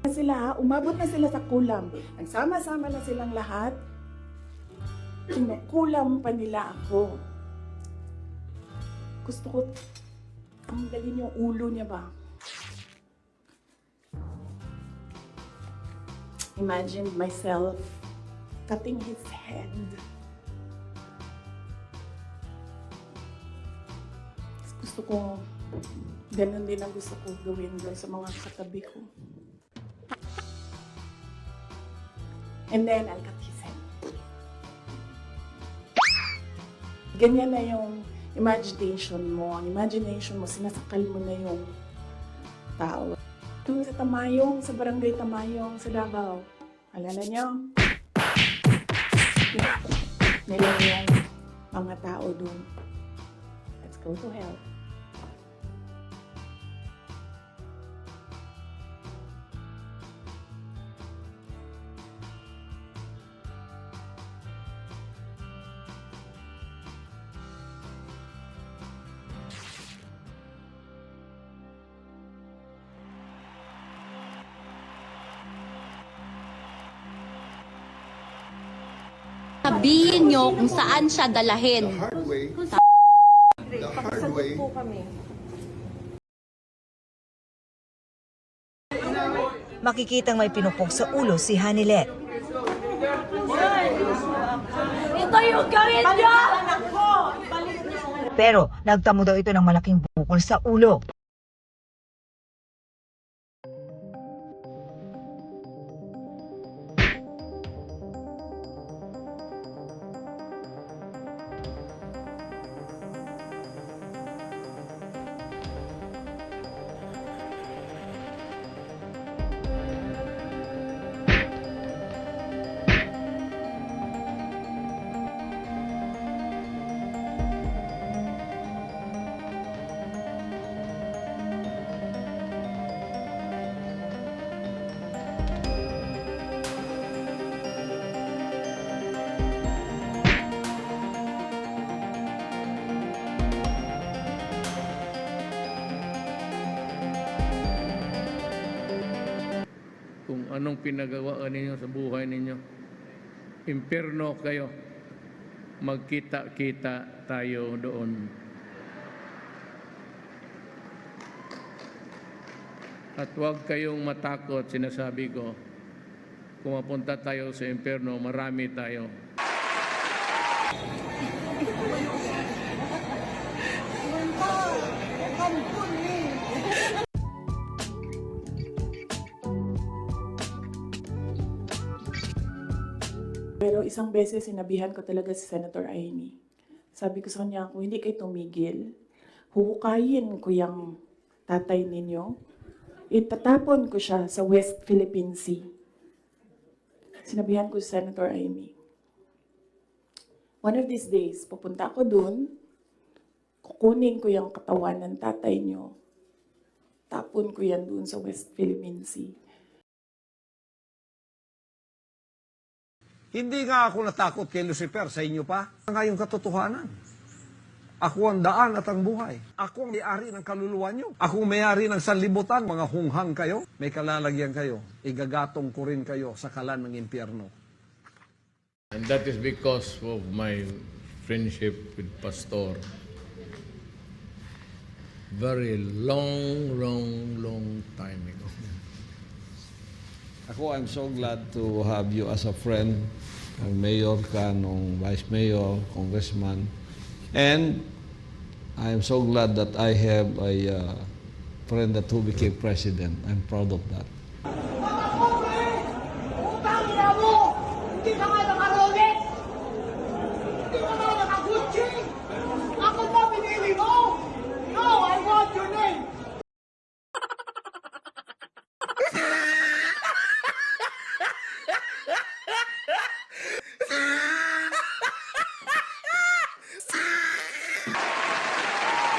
Sila, umabot na sila sa kulam. Nagsama-sama na silang lahat. Kinukulam pa nila ako. Gusto ko tanggalin yung ulo niya ba? Imagine myself cutting his head. Gusto ko, ganun din ang gusto ko gawin doon sa mga katabi ko. And then, I'll cut his head. Ganyan na yung imagination mo. Ang imagination mo, sinasakal mo na yung tao. Doon sa Tamayong, sa barangay Tamayong, sa Davao. Alala niyo? Nila yung mga tao doon. Let's go to hell. Sabihin nyo kung saan siya dalahin. The hard way. Makikitang may pinupok sa ulo si Hanilet. Ito yung gawin nyo! Pero nagtamo daw ito ng malaking bukol sa ulo. Kung anong pinagawaan ninyo sa buhay ninyo. Impyerno kayo. Magkita-kita tayo doon. At huwag kayong matakot, sinasabi ko. Kung mapunta tayo sa impyerno, marami tayo. Pero isang beses sinabihan ko talaga si Senator Amy. Sabi ko sa kanya, kung hindi kayo tumigil, huhukayin ko yung tatay ninyo. Itatapon ko siya sa West Philippine Sea. Sinabihan ko si Senator Amy. One of these days, pupunta ako dun, kukunin ko yung katawan ng tatay nyo. Tapon ko yan dun sa West Philippine Sea. Hindi nga ako natakot kay Lucifer, sa inyo pa. Nga yung katotohanan. Ako ang daan at ang buhay. Ako ang may-ari ng kaluluwa nyo. Ako ang may-ari ng sanlibutan. Mga hunghang kayo, may kalalagyan kayo. Igagatong ko rin kayo sa kalan ng impyerno. And that is because of my friendship with Pastor. Very long time ago. Ako, I'm so glad to have you as a friend. Ang mayor ka, nung vice mayor, congressman. And I'm so glad that I have a friend that who became president. I'm proud of that. Utang ina mo! Hindi ka nga nakarolet! Hindi ka nga nakagutsing!